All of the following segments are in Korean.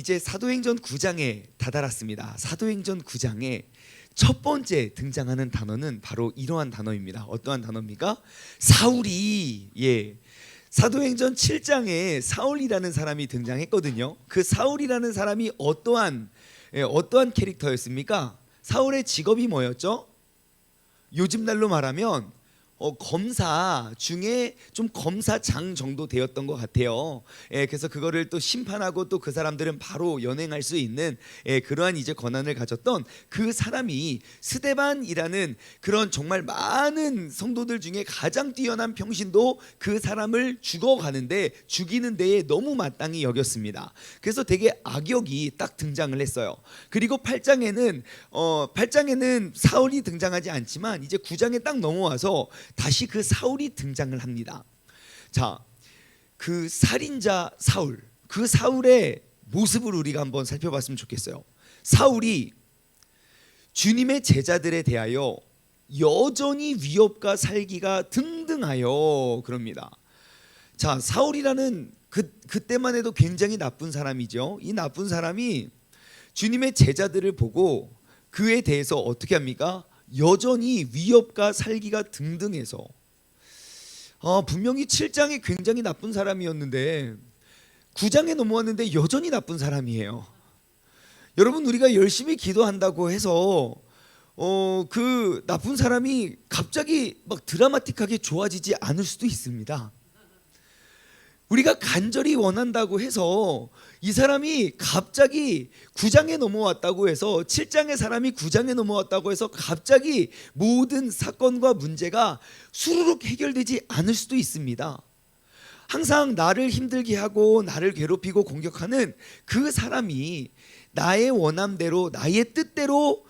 이제 사도행전 9장에 다다랐습니다. 사도행전 9장에 첫 번째 등장하는 단어는 바로 이러한 단어입니다. 어떠한 단어입니까? 사울이. 사도행전 7장에 사울이라는 사람이 등장했거든요. 그 사울이라는 사람이 어떠한 캐릭터였습니까? 사울의 직업이 뭐였죠? 요즘 날로 말하면 검사 중에 좀 검사장 정도 되었던 것 같아요. 그래서 그거를 또 심판하고 또 그 사람들은 바로 연행할 수 있는 그러한 이제 권한을 가졌던 그 사람이 스데반이라는 그런 정말 많은 성도들 중에 가장 뛰어난 평신도 그 사람을 죽이는 데에 너무 마땅히 여겼습니다. 그래서 되게 악역이 딱 등장을 했어요. 그리고 8장에는 사울이 등장하지 않지만 이제 9장에 딱 넘어와서 다시 그 사울이 등장을 합니다. 자, 그 살인자 사울, 그 사울의 모습을 우리가 한번 살펴봤으면 좋겠어요. 사울이 주님의 제자들에 대하여 여전히 위협과 살기가 등등하여 그럽니다. 자, 사울이라는 그때만 해도 굉장히 나쁜 사람이죠. 이 나쁜 사람이 주님의 제자들을 보고 그에 대해서 어떻게 합니까? 여전히 위협과 살기가 등등해서 분명히 7장이 굉장히 나쁜 사람이었는데 9장에 넘어왔는데 여전히 나쁜 사람이에요. 여러분, 우리가 열심히 기도한다고 해서 그 나쁜 사람이 갑자기 막 드라마틱하게 좋아지지 않을 수도 있습니다. 우리가 간절히 원한다고 해서 이 사람이 갑자기 9장에 넘어왔다고 해서 7장의 사람이 9장에 넘어왔다고 해서 갑자기 모든 사건과 문제가 수르륵 해결되지 않을 수도 있습니다. 항상 나를 힘들게 하고 나를 괴롭히고 공격하는 그 사람이 나의 원함대로 나의 뜻대로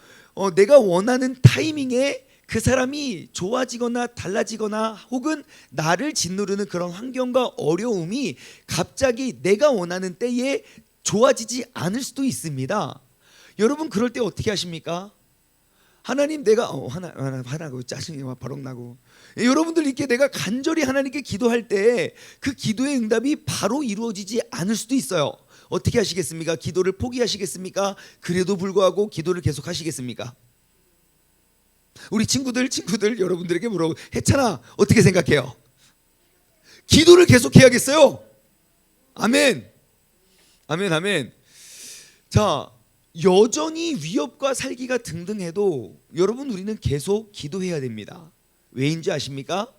내가 원하는 타이밍에 그 사람이 좋아지거나 달라지거나 혹은 나를 짓누르는 그런 환경과 어려움이 갑자기 내가 원하는 때에 좋아지지 않을 수도 있습니다. 여러분, 그럴 때 어떻게 하십니까? 하나님, 내가 화나고 짜증이 막 버럭 나고, 여러분들 이렇게 내가 간절히 하나님께 기도할 때 그 기도의 응답이 바로 이루어지지 않을 수도 있어요. 어떻게 하시겠습니까? 기도를 포기하시겠습니까? 그래도 불구하고 기도를 계속 하시겠습니까? 우리 친구들 여러분들에게 물어보고, 해찬아 어떻게 생각해요? 기도를 계속 해야겠어요? 아멘. 자, 여전히 위협과 살기가 등등해도 여러분, 우리는 계속 기도해야 됩니다. 왜인지 아십니까?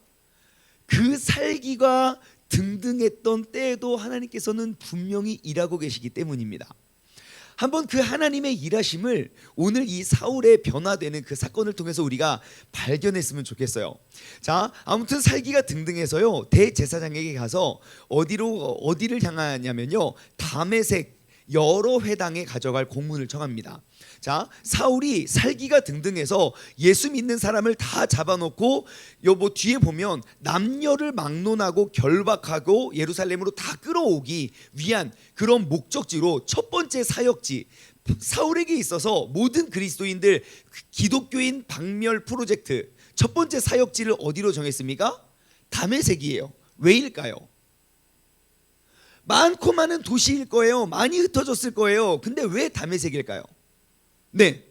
그 살기가 등등했던 때에도 하나님께서는 분명히 일하고 계시기 때문입니다. 한번 그 하나님의 일하심을 오늘 이 사울의 변화되는 그 사건을 통해서 우리가 발견했으면 좋겠어요. 자, 아무튼 살기가 등등해서요, 대제사장에게 가서 어디를 향하냐면요, 다메섹 여러 회당에 가져갈 공문을 청합니다. 자, 사울이 살기가 등등해서 예수 믿는 사람을 다 잡아놓고 뒤에 보면 남녀를 막론하고 결박하고 예루살렘으로 다 끌어오기 위한 그런 목적지로 첫 번째 사역지, 사울에게 있어서 모든 그리스도인들 기독교인 박멸 프로젝트 첫 번째 사역지를 어디로 정했습니까? 다메섹이에요. 왜일까요? 많고 많은 도시일 거예요. 많이 흩어졌을 거예요. 근데 왜 다메섹일까요? 네.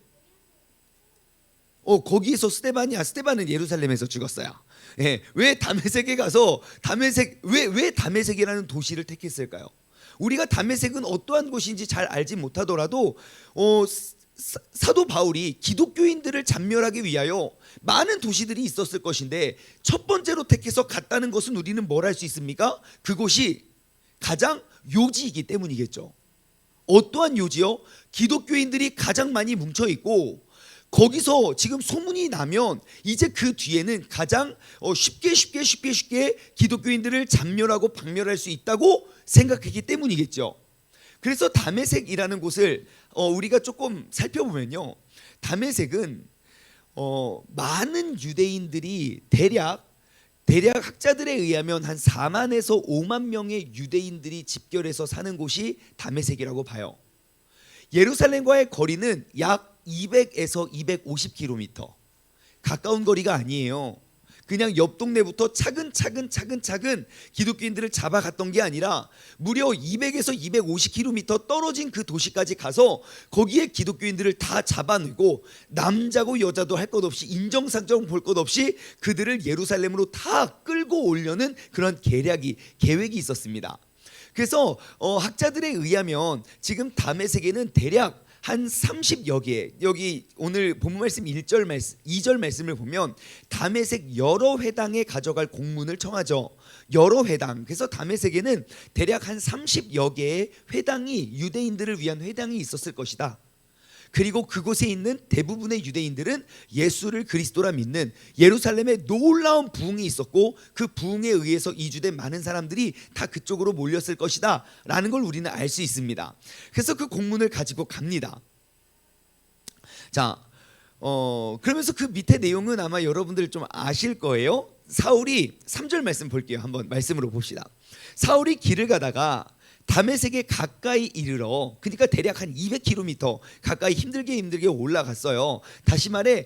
거기에서 스데반은 예루살렘에서 죽었어요. 왜 다메섹에 가서 왜 다메섹이라는 도시를 택했을까요? 우리가 다메섹은 어떠한 곳인지 잘 알지 못하더라도 사도 바울이 기독교인들을 잡멸하기 위하여 많은 도시들이 있었을 것인데 첫 번째로 택해서 갔다는 것은 우리는 뭘 할 수 있습니까? 그곳이 가장 요지이기 때문이겠죠. 어떠한 요지요? 기독교인들이 가장 많이 뭉쳐 있고 거기서 지금 소문이 나면 이제 그 뒤에는 가장 쉽게 기독교인들을 잡멸하고 박멸할 수 있다고 생각했기 때문이겠죠. 그래서 다메섹이라는 곳을 우리가 조금 살펴보면요, 다메섹은 많은 유대인들이 대략 학자들에 의하면 한 4만에서 5만 명의 유대인들이 집결해서 사는 곳이 다메섹이라고 봐요. 예루살렘과의 거리는 약 200에서 250km, 가까운 거리가 아니에요. 그냥 옆 동네부터 차근차근 기독교인들을 잡아갔던 게 아니라 무려 200에서 250km 떨어진 그 도시까지 가서 거기에 기독교인들을 다 잡아내고 남자고 여자도 할 것 없이 인정사정 볼 것 없이 그들을 예루살렘으로 다 끌고 오려는 그런 계획이 있었습니다. 그래서 학자들에 의하면 지금 다메섹에는 대략 한 30여 개, 여기 오늘 본문 말씀 2절 말씀을 보면 다메섹 여러 회당에 가져갈 공문을 청하죠. 여러 회당. 그래서 다메섹에는 대략 한 30여 개의 회당이, 유대인들을 위한 회당이 있었을 것이다. 그리고 그곳에 있는 대부분의 유대인들은 예수를 그리스도라 믿는 예루살렘에 놀라운 부흥이 있었고 그 부흥에 의해서 이주된 많은 사람들이 다 그쪽으로 몰렸을 것이다 라는 걸 우리는 알 수 있습니다. 그래서 그 공문을 가지고 갑니다. 자, 그러면서 그 밑에 내용은 아마 여러분들 좀 아실 거예요. 사울이 3절 말씀 볼게요. 한번 말씀으로 봅시다. 사울이 길을 가다가 다메섹에 가까이 이르러, 그러니까 대략 한 200km 가까이 힘들게 올라갔어요. 다시 말해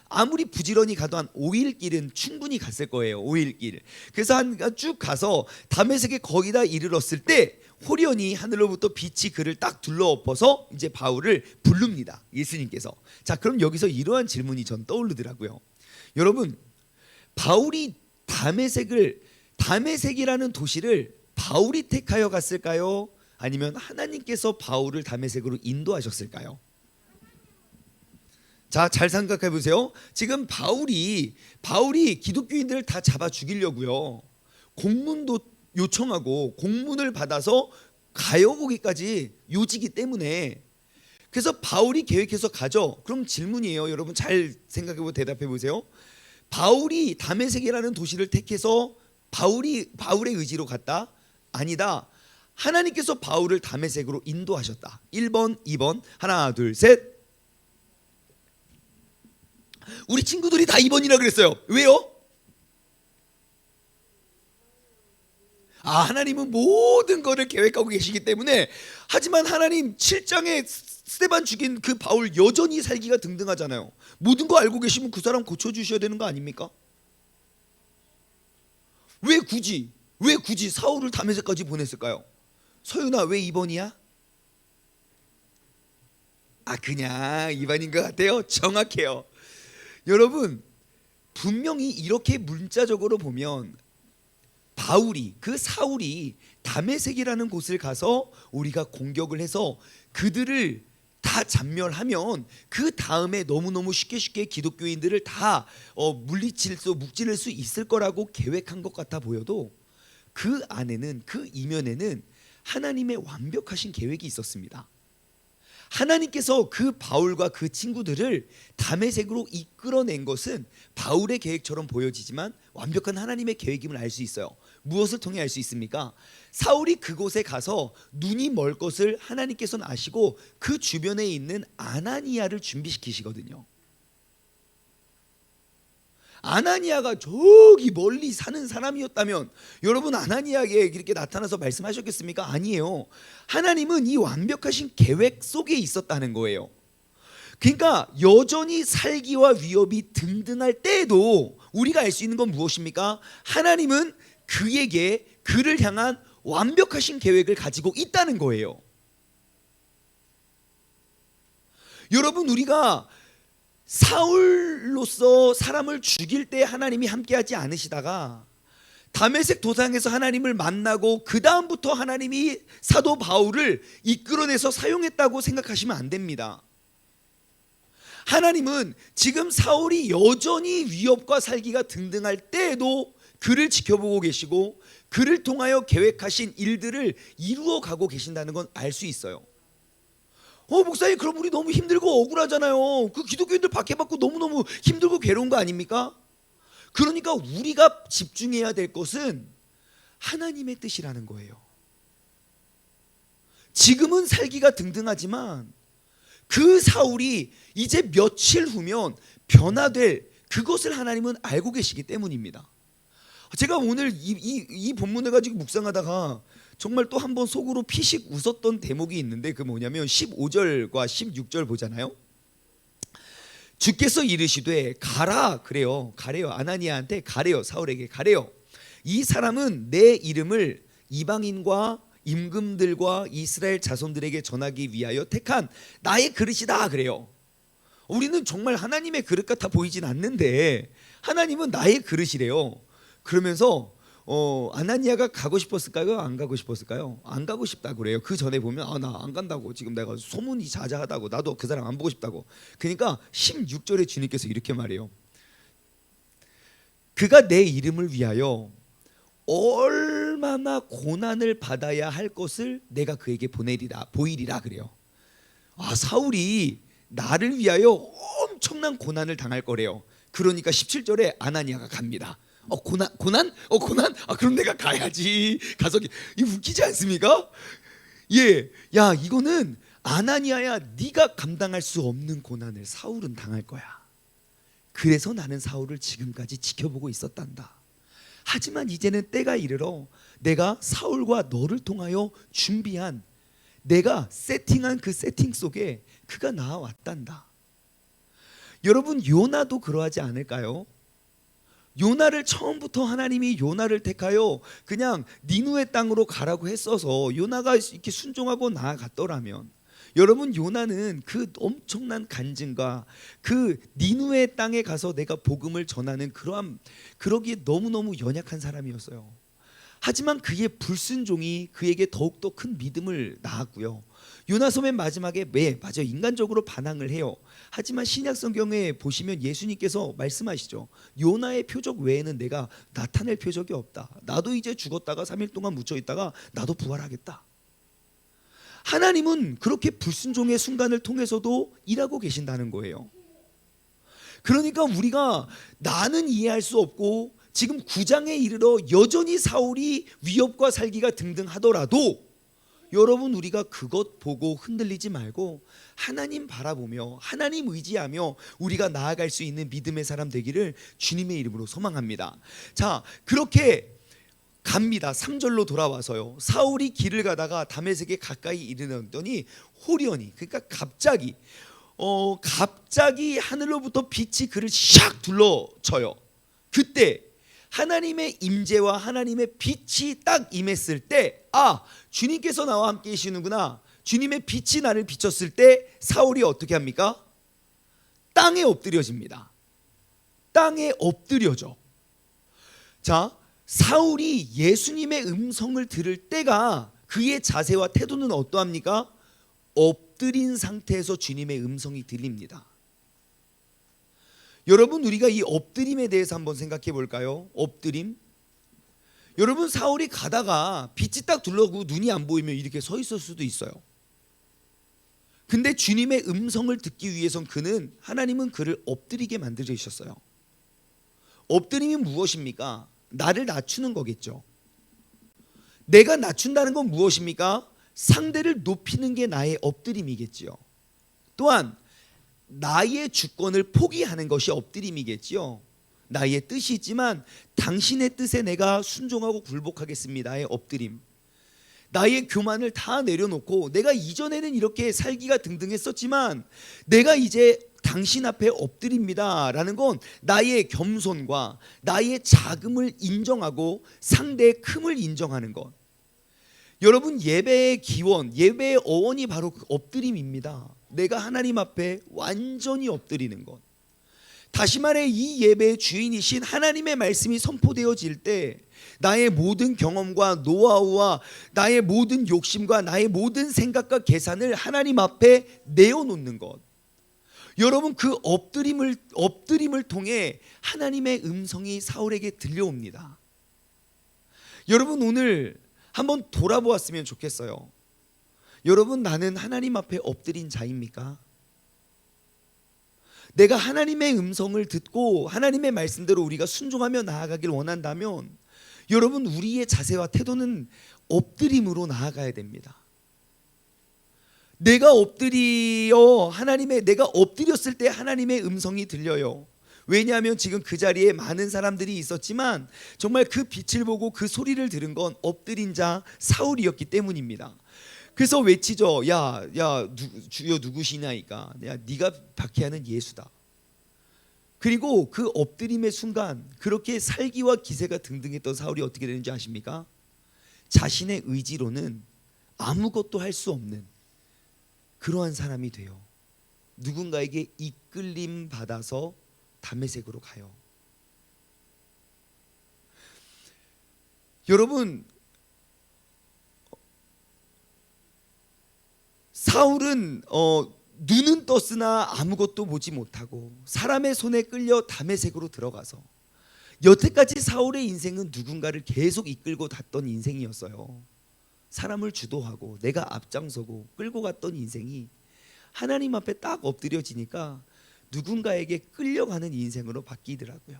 아무리 부지런히 가도 한 5일 길은 충분히 갔을 거예요. 5일 길. 그래서 쭉 가서 다메섹에 거기다 이르렀을 때 호련히 하늘로부터 빛이 그를 딱 둘러엎어서 이제 바울을 부릅니다. 예수님께서. 자, 그럼 여기서 이러한 질문이 전 떠오르더라고요. 여러분, 바울이 다메섹이라는 도시를 바울이 택하여 갔을까요? 아니면 하나님께서 바울을 다메섹으로 인도하셨을까요? 자, 잘 생각해 보세요. 지금 바울이 기독교인들을 다 잡아 죽이려고요. 공문도 요청하고 공문을 받아서 가요 거기까지 요지기 때문에, 그래서 바울이 계획해서 가죠. 그럼 질문이에요. 여러분 잘 생각해보고 대답해 보세요. 바울이 다메섹이라는 도시를 택해서 바울의 의지로 갔다? 아니다. 하나님께서 바울을 다메섹으로 인도하셨다. 1번, 2번. 하나, 둘, 셋. 우리 친구들이 다 2번이라 그랬어요. 왜요? 하나님은 모든 것을 계획하고 계시기 때문에. 하지만 하나님 7장에 스데반 죽인 그 바울 여전히 살기가 등등하잖아요. 모든 거 알고 계시면 그 사람 고쳐주셔야 되는 거 아닙니까? 왜 굳이 사울을 다메섹까지 보냈을까요? 서윤아, 왜 2번이야? 그냥 2번인 것 같아요. 정확해요. 여러분, 분명히 이렇게 문자적으로 보면 사울이 다메섹이라는 곳을 가서 우리가 공격을 해서 그들을 다 잔멸하면 그 다음에 너무너무 쉽게 기독교인들을 다 묵찌를 수 있을 거라고 계획한 것 같아 보여도 그 안에는, 그 이면에는 하나님의 완벽하신 계획이 있었습니다. 하나님께서 그 바울과 그 친구들을 다메섹으로 이끌어낸 것은 바울의 계획처럼 보여지지만 완벽한 하나님의 계획임을 알 수 있어요. 무엇을 통해 알 수 있습니까? 사울이 그곳에 가서 눈이 멀 것을 하나님께서는 아시고 그 주변에 있는 아나니아를 준비시키시거든요. 아나니아가 저기 멀리 사는 사람이었다면 여러분 아나니아에게 이렇게 나타나서 말씀하셨겠습니까? 아니에요. 하나님은 이 완벽하신 계획 속에 있었다는 거예요. 그러니까 여전히 살기와 위협이 등등할 때에도 우리가 알 수 있는 건 무엇입니까? 하나님은 그를 향한 완벽하신 계획을 가지고 있다는 거예요. 여러분, 우리가 사울로서 사람을 죽일 때 하나님이 함께하지 않으시다가 다메섹 도상에서 하나님을 만나고 그 다음부터 하나님이 사도 바울을 이끌어내서 사용했다고 생각하시면 안 됩니다. 하나님은 지금 사울이 여전히 위협과 살기가 등등할 때에도 그를 지켜보고 계시고 그를 통하여 계획하신 일들을 이루어가고 계신다는 건 알 수 있어요. 목사님, 그럼 우리 너무 힘들고 억울하잖아요. 그 기독교인들 박해받고 너무너무 힘들고 괴로운 거 아닙니까? 그러니까 우리가 집중해야 될 것은 하나님의 뜻이라는 거예요. 지금은 살기가 등등하지만 그 사울이 이제 며칠 후면 변화될 그것을 하나님은 알고 계시기 때문입니다. 제가 오늘 이 본문을 가지고 묵상하다가 정말 또 한 번 속으로 피식 웃었던 대목이 있는데, 그 뭐냐면 15절과 16절 보잖아요. 주께서 이르시되 가라 그래요. 가래요. 아나니아한테 가래요. 사울에게 가래요. 이 사람은 내 이름을 이방인과 임금들과 이스라엘 자손들에게 전하기 위하여 택한 나의 그릇이다 그래요. 우리는 정말 하나님의 그릇 같아 보이진 않는데 하나님은 나의 그릇이래요. 그러면서 아나니아가 가고 싶었을까요? 안 가고 싶었을까요? 안 가고 싶다고 그래요. 그 전에 보면 나 안 간다고, 지금 내가 소문이 자자하다고, 나도 그 사람 안 보고 싶다고. 그러니까 16절에 주님께서 이렇게 말해요. 그가 내 이름을 위하여 얼마나 고난을 받아야 할 것을 내가 그에게 보이리라 그래요. 사울이 나를 위하여 엄청난 고난을 당할 거래요. 그러니까 17절에 아나니아가 갑니다. 고난? 그럼 내가 가야지. 가서 이 웃기지 않습니까? 예, 야 이거는 아나니아야, 네가 감당할 수 없는 고난을 사울은 당할 거야. 그래서 나는 사울을 지금까지 지켜보고 있었단다. 하지만 이제는 때가 이르러 내가 사울과 너를 통하여 준비한, 내가 세팅한 그 세팅 속에 그가 나와왔단다. 여러분, 요나도 그러하지 않을까요? 요나를 처음부터 하나님이 요나를 택하여 그냥 니누의 땅으로 가라고 했어서 요나가 이렇게 순종하고 나아갔더라면, 여러분, 요나는 그 엄청난 간증과 그 니누의 땅에 가서 내가 복음을 전하는 그러기에 너무너무 연약한 사람이었어요. 하지만 그의 불순종이 그에게 더욱더 큰 믿음을 낳았고요. 요나서 맨 마지막에 맞아요, 인간적으로 반항을 해요. 하지만 신약 성경에 보시면 예수님께서 말씀하시죠. 요나의 표적 외에는 내가 나타낼 표적이 없다. 나도 이제 죽었다가 3일 동안 묻혀 있다가 나도 부활하겠다. 하나님은 그렇게 불순종의 순간을 통해서도 일하고 계신다는 거예요. 그러니까 우리가 나는 이해할 수 없고 지금 9장에 이르러 여전히 사울이 위협과 살기가 등등 하더라도, 여러분, 우리가 그것 보고 흔들리지 말고 하나님 바라보며 하나님 의지하며 우리가 나아갈 수 있는 믿음의 사람 되기를 주님의 이름으로 소망합니다. 자, 그렇게 갑니다. 3절로 돌아와서요. 사울이 길을 가다가 다메섹에 가까이 이르렀더니 호련히, 그러니까 갑자기 하늘로부터 빛이 그를 샥 둘러쳐요. 그때 하나님의 임재와 하나님의 빛이 딱 임했을 때, 주님께서 나와 함께 계시는구나, 주님의 빛이 나를 비췄을 때 사울이 어떻게 합니까? 땅에 엎드려집니다. 땅에 엎드려져. 자, 사울이 예수님의 음성을 들을 때가 그의 자세와 태도는 어떠합니까? 엎드린 상태에서 주님의 음성이 들립니다. 여러분, 우리가 이 엎드림에 대해서 한번 생각해 볼까요? 엎드림. 여러분, 사울이 가다가 빛이 딱 둘러고 눈이 안 보이면 이렇게 서 있을 수도 있어요. 근데 주님의 음성을 듣기 위해선 하나님은 그를 엎드리게 만드셨어요. 엎드림이 무엇입니까? 나를 낮추는 거겠죠. 내가 낮춘다는 건 무엇입니까? 상대를 높이는 게 나의 엎드림이겠지요. 또한 나의 주권을 포기하는 것이 엎드림이겠지요. 나의 뜻이 있지만 당신의 뜻에 내가 순종하고 굴복하겠습니다의 엎드림. 나의 교만을 다 내려놓고 내가 이전에는 이렇게 살기가 등등했었지만 내가 이제 당신 앞에 엎드립니다 라는 건 나의 겸손과 나의 자금을 인정하고 상대의 큼을 인정하는 것. 여러분, 예배의 기원, 예배의 어원이 바로 그 엎드림입니다. 내가 하나님 앞에 완전히 엎드리는 것. 다시 말해, 이 예배의 주인이신 하나님의 말씀이 선포되어질 때 나의 모든 경험과 노하우와 나의 모든 욕심과 나의 모든 생각과 계산을 하나님 앞에 내어놓는 것. 여러분, 그 엎드림을 통해 하나님의 음성이 사울에게 들려옵니다. 여러분, 오늘 한번 돌아보았으면 좋겠어요. 여러분, 나는 하나님 앞에 엎드린 자입니까? 내가 하나님의 음성을 듣고 하나님의 말씀대로 우리가 순종하며 나아가길 원한다면, 여러분, 우리의 자세와 태도는 엎드림으로 나아가야 됩니다. 내가 엎드렸을 때 하나님의 음성이 들려요. 왜냐하면 지금 그 자리에 많은 사람들이 있었지만 정말 그 빛을 보고 그 소리를 들은 건 엎드린 자 사울이었기 때문입니다. 그래서 외치죠. 주여 누구시냐니까. 네가 박해하는 예수다. 그리고 그 엎드림의 순간 그렇게 살기와 기세가 등등했던 사울이 어떻게 되는지 아십니까? 자신의 의지로는 아무것도 할 수 없는 그러한 사람이 돼요. 누군가에게 이끌림 받아서 다메섹으로 가요. 여러분, 사울은 눈은 떴으나 아무것도 보지 못하고 사람의 손에 끌려 다메섹으로 들어가서, 여태까지 사울의 인생은 누군가를 계속 이끌고 갔던 인생이었어요. 사람을 주도하고 내가 앞장서고 끌고 갔던 인생이 하나님 앞에 딱 엎드려지니까 누군가에게 끌려가는 인생으로 바뀌더라고요.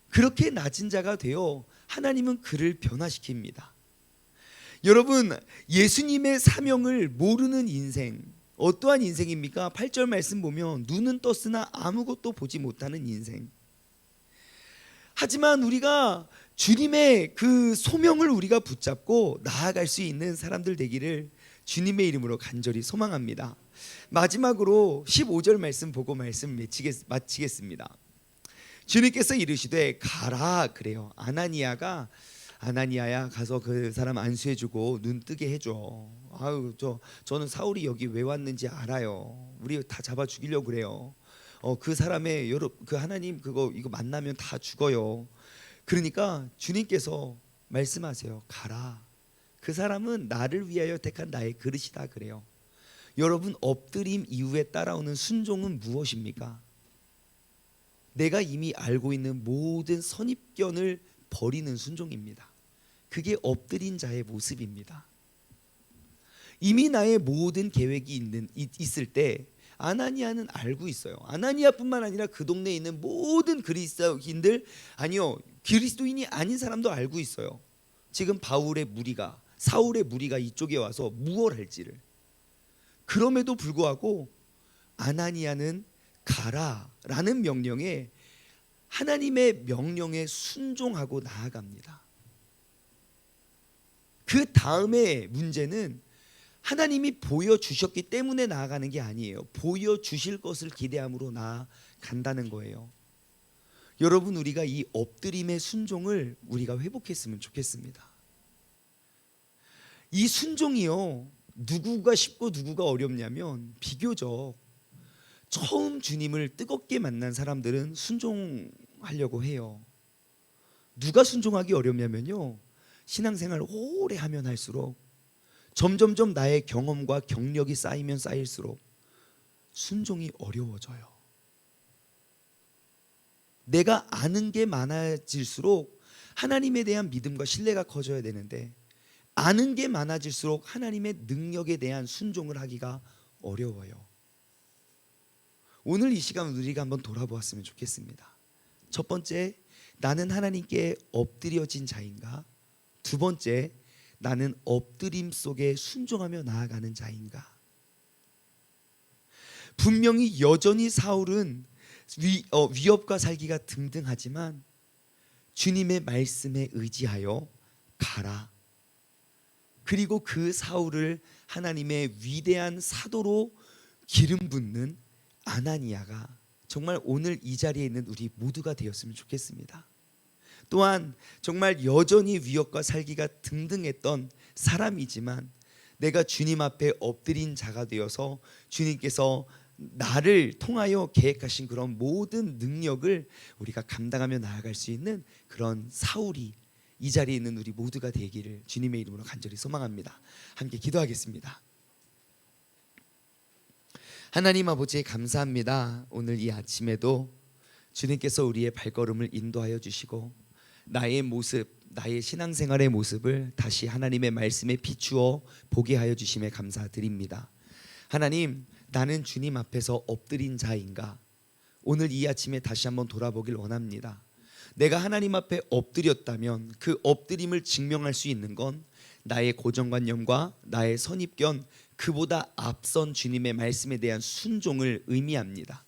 그렇게 낮은 자가 되어 하나님은 그를 변화시킵니다. 여러분, 예수님의 사명을 모르는 인생, 어떠한 인생입니까? 8절 말씀 보면 눈은 떴으나 아무것도 보지 못하는 인생. 하지만 우리가 주님의 그 소명을 우리가 붙잡고 나아갈 수 있는 사람들 되기를 주님의 이름으로 간절히 소망합니다. 마지막으로 15절 말씀 보고 말씀 마치겠습니다. 주님께서 이르시되 가라 그래요. 아나니아야 가서 그 사람 안수해주고 눈 뜨게 해줘. 저는 사울이 여기 왜 왔는지 알아요. 우리 다 잡아 죽이려고 그래요. 그 사람의 그 하나님 이거 만나면 다 죽어요. 그러니까 주님께서 말씀하세요. 가라. 그 사람은 나를 위하여 택한 나의 그릇이다 그래요. 여러분, 엎드림 이후에 따라오는 순종은 무엇입니까? 내가 이미 알고 있는 모든 선입견을 버리는 순종입니다. 그게 엎드린 자의 모습입니다. 이미 나의 모든 계획이 있을 때 아나니아는 알고 있어요. 아나니아뿐만 아니라 그 동네에 있는 모든 그리스도인들, 아니요, 그리스도인이 아닌 사람도 알고 있어요. 지금 사울의 무리가 이쪽에 와서 무엇 할지를. 그럼에도 불구하고 아나니아는 가라라는 명령에, 하나님의 명령에 순종하고 나아갑니다. 그 다음에 문제는 하나님이 보여주셨기 때문에 나아가는 게 아니에요. 보여주실 것을 기대함으로 나아간다는 거예요. 여러분, 우리가 이 엎드림의 순종을 우리가 회복했으면 좋겠습니다. 이 순종이요, 누구가 쉽고 누구가 어렵냐면, 비교적 처음 주님을 뜨겁게 만난 사람들은 순종하려고 해요. 누가 순종하기 어렵냐면요, 신앙생활 오래 하면 할수록 점점점 나의 경험과 경력이 쌓이면 쌓일수록 순종이 어려워져요. 내가 아는 게 많아질수록 하나님에 대한 믿음과 신뢰가 커져야 되는데, 아는 게 많아질수록 하나님의 능력에 대한 순종을 하기가 어려워요. 오늘 이 시간 우리가 한번 돌아보았으면 좋겠습니다. 첫 번째, 나는 하나님께 엎드려진 자인가? 두 번째, 나는 엎드림 속에 순종하며 나아가는 자인가? 분명히 여전히 사울은 위협과 살기가 등등하지만 주님의 말씀에 의지하여 가라. 그리고 그 사울을 하나님의 위대한 사도로 기름 붓는 아나니아가 정말 오늘 이 자리에 있는 우리 모두가 되었으면 좋겠습니다. 또한 정말 여전히 위협과 살기가 등등했던 사람이지만 내가 주님 앞에 엎드린 자가 되어서 주님께서 나를 통하여 계획하신 그런 모든 능력을 우리가 감당하며 나아갈 수 있는 그런 사울이 이 자리에 있는 우리 모두가 되기를 주님의 이름으로 간절히 소망합니다. 함께 기도하겠습니다. 하나님 아버지, 감사합니다. 오늘 이 아침에도 주님께서 우리의 발걸음을 인도하여 주시고 나의 모습, 나의 신앙생활의 모습을 다시 하나님의 말씀에 비추어 보게 하여 주심에 감사드립니다. 하나님, 나는 주님 앞에서 엎드린 자인가? 오늘 이 아침에 다시 한번 돌아보길 원합니다. 내가 하나님 앞에 엎드렸다면 그 엎드림을 증명할 수 있는 건 나의 고정관념과 나의 선입견, 그보다 앞선 주님의 말씀에 대한 순종을 의미합니다.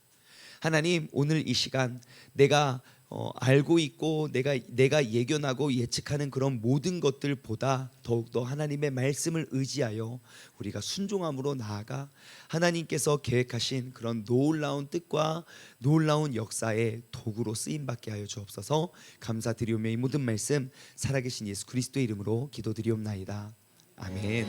하나님, 오늘 이 시간 내가 알고 있고 내가 예견하고 예측하는 그런 모든 것들보다 더욱더 하나님의 말씀을 의지하여 우리가 순종함으로 나아가 하나님께서 계획하신 그런 놀라운 뜻과 놀라운 역사의 도구로 쓰임받게 하여 주옵소서. 감사드리오며 이 모든 말씀 살아계신 예수 그리스도의 이름으로 기도드리옵나이다. 아멘.